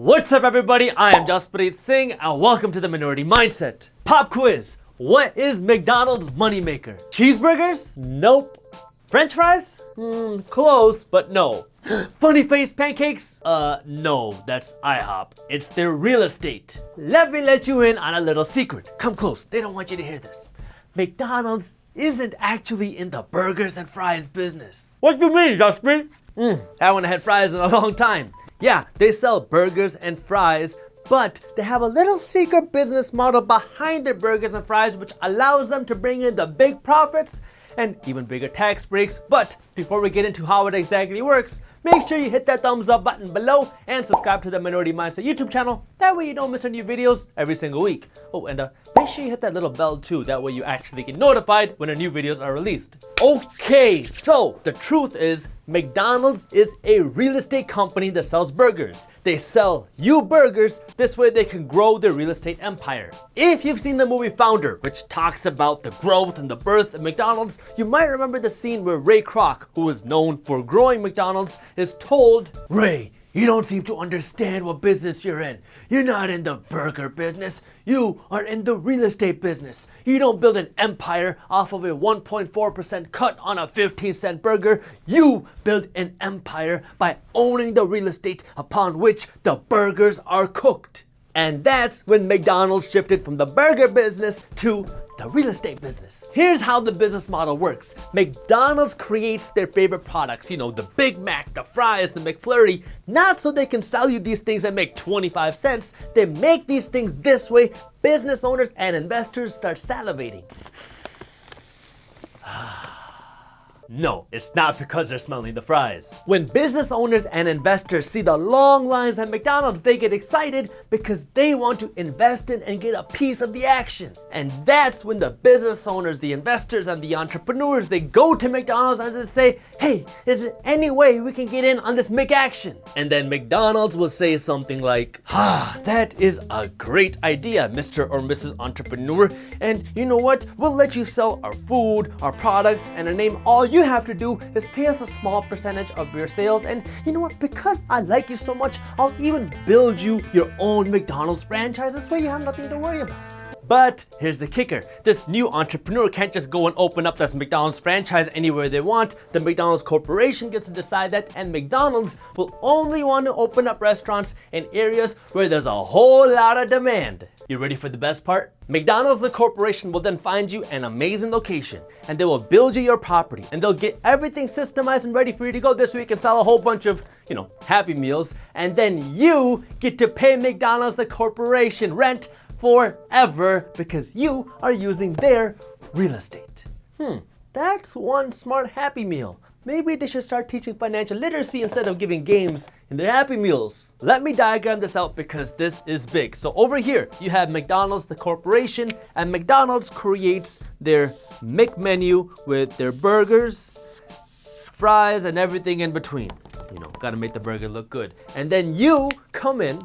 What's up everybody, I am Jaspreet Singh and welcome to the Minority Mindset. Pop quiz, what is McDonald's moneymaker? Cheeseburgers? Nope. French fries? Close, but no. Funny face pancakes? No, that's IHOP. It's their real estate. Let me let you in on a little secret. Come close, they don't want you to hear this. McDonald's isn't actually in the burgers and fries business. What do you mean, Jaspreet? Haven't had fries in a long time. Yeah, they sell burgers and fries, but they have a little secret business model behind their burgers and fries which allows them to bring in the big profits and even bigger tax breaks. But before we get into how it exactly works, make sure you hit that thumbs up button below and subscribe to the Minority Mindset YouTube channel. That way you don't miss our new videos every single week. Oh, and make sure you hit that little bell too. That way you actually get notified when our new videos are released. Okay, so the truth is McDonald's is a real estate company that sells burgers. They sell you burgers, this way they can grow their real estate empire. If you've seen the movie Founder, which talks about the growth and the birth of McDonald's, you might remember the scene where Ray Kroc, who is known for growing McDonald's, is told, "Ray, you don't seem to understand what business you're in. You're not in the burger business. You are in the real estate business. You don't build an empire off of a 1.4% cut on a 15-cent burger. You build an empire by owning the real estate upon which the burgers are cooked." And that's when McDonald's shifted from the burger business to the real estate business. Here's how the business model works. McDonald's creates their favorite products, you know, the Big Mac, the fries, the McFlurry, not so they can sell you these things and make 25 cents. They make these things this way. Business owners and investors start salivating. No, it's not because they're smelling the fries. When business owners and investors see the long lines at McDonald's, they get excited because they want to invest in and get a piece of the action. And that's when the business owners, the investors, and the entrepreneurs, they go to McDonald's and they say, "Hey, is there any way we can get in on this McAction?" And then McDonald's will say something like, "That is a great idea, Mr. or Mrs. Entrepreneur. And you know what? We'll let you sell our food, our products, and a name. All you have to do is pay us a small percentage of your sales. And you know what? Because I like you so much, I'll even build you your own McDonald's franchise. This way you have nothing to worry about." But here's the kicker. This new entrepreneur can't just go and open up this McDonald's franchise anywhere they want. The McDonald's Corporation gets to decide that, and McDonald's will only want to open up restaurants in areas where there's a whole lot of demand. You ready for the best part? McDonald's, the corporation, will then find you an amazing location and they will build you your property and they'll get everything systemized and ready for you to go this week and sell a whole bunch of, Happy Meals. And then you get to pay McDonald's, the corporation, rent forever because you are using their real estate. That's one smart Happy Meal. Maybe they should start teaching financial literacy instead of giving games in their Happy Meals. Let me diagram this out because this is big. So over here, you have McDonald's, the corporation, and McDonald's creates their McMenu with their burgers, fries, and everything in between. Gotta make the burger look good. And then you come in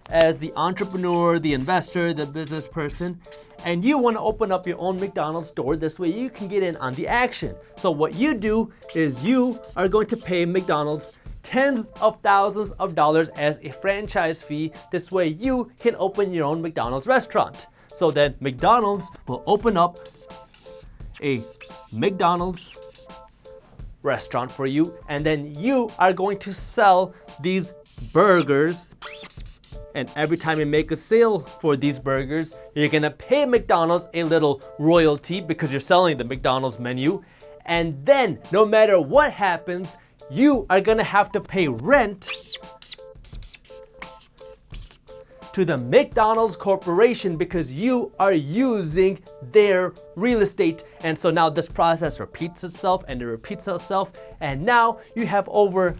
as the entrepreneur, the investor, the business person, and you want to open up your own McDonald's store. This way you can get in on the action. So what you do is you are going to pay McDonald's tens of thousands of dollars as a franchise fee. This way you can open your own McDonald's restaurant. So then McDonald's will open up a McDonald's restaurant for you, and then you are going to sell these burgers. And every time you make a sale for these burgers, you're gonna pay McDonald's a little royalty because you're selling the McDonald's menu. And then, no matter what happens, you are gonna have to pay rent to the McDonald's Corporation because you are using their real estate. And so now this process repeats itself and it repeats itself. And now you have over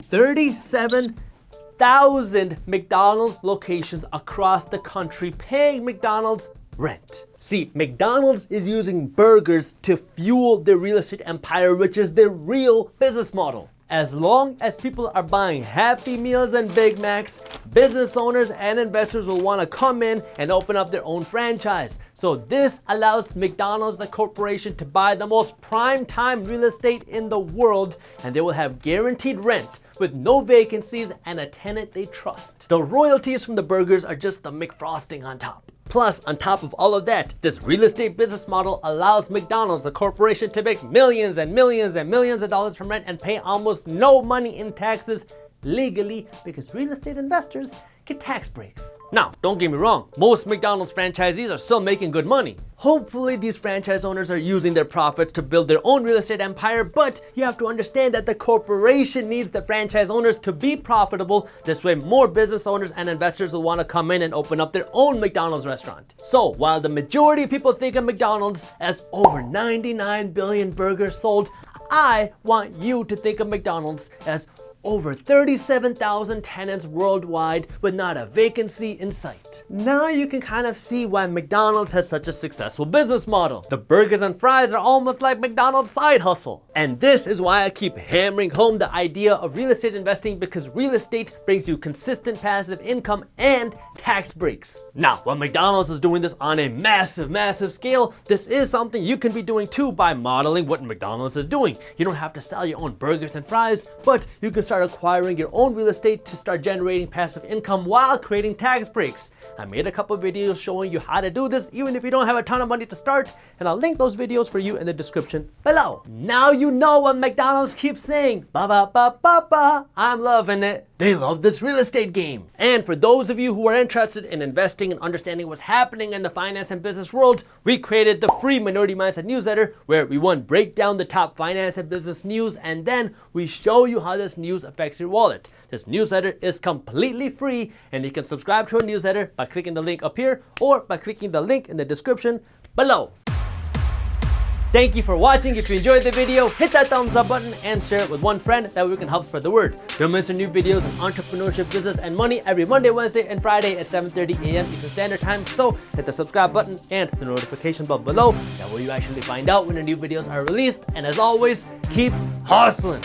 37,000 McDonald's locations across the country paying McDonald's rent. See, McDonald's is using burgers to fuel their real estate empire, which is their real business model. As long as people are buying Happy Meals and Big Macs, business owners and investors will want to come in and open up their own franchise. So this allows McDonald's, the corporation, to buy the most prime time real estate in the world, and they will have guaranteed rent with no vacancies and a tenant they trust. The royalties from the burgers are just the McFrosting on top. Plus, on top of all of that, this real estate business model allows McDonald's, the corporation, to make millions and millions and millions of dollars from rent and pay almost no money in taxes legally because real estate investors get tax breaks. Now, don't get me wrong, most McDonald's franchisees are still making good money. Hopefully, these franchise owners are using their profits to build their own real estate empire, but you have to understand that the corporation needs the franchise owners to be profitable. This way, more business owners and investors will want to come in and open up their own McDonald's restaurant. So, while the majority of people think of McDonald's as over 99 billion burgers sold, I want you to think of McDonald's as over 37,000 tenants worldwide with not a vacancy in sight. Now you can kind of see why McDonald's has such a successful business model. The burgers and fries are almost like McDonald's side hustle. And this is why I keep hammering home the idea of real estate investing, because real estate brings you consistent passive income and tax breaks. Now, while McDonald's is doing this on a massive scale, this is something you can be doing too by modeling what McDonald's is doing. You don't have to sell your own burgers and fries, but you can start acquiring your own real estate to start generating passive income while creating tax breaks. I made a couple videos showing you how to do this even if you don't have a ton of money to start, and I'll link those videos for you in the description below. Now you know what McDonald's keeps saying, ba ba ba ba ba, I'm loving it. They love this real estate game. And for those of you who are interested in investing and understanding what's happening in the finance and business world, we created the free Minority Mindset newsletter where we break down the top finance and business news, and then we show you how this news affects your wallet. This newsletter is completely free, and you can subscribe to our newsletter by clicking the link up here or by clicking the link in the description below. Thank you for watching. If you enjoyed the video, hit that thumbs up button and share it with one friend. That way we can help spread the word. Don't miss our new videos on entrepreneurship, business, and money every Monday, Wednesday, and Friday at 7:30 a.m. Eastern Standard Time. So hit the subscribe button and the notification bell below. That way you actually find out when the new videos are released. And as always, keep hustling.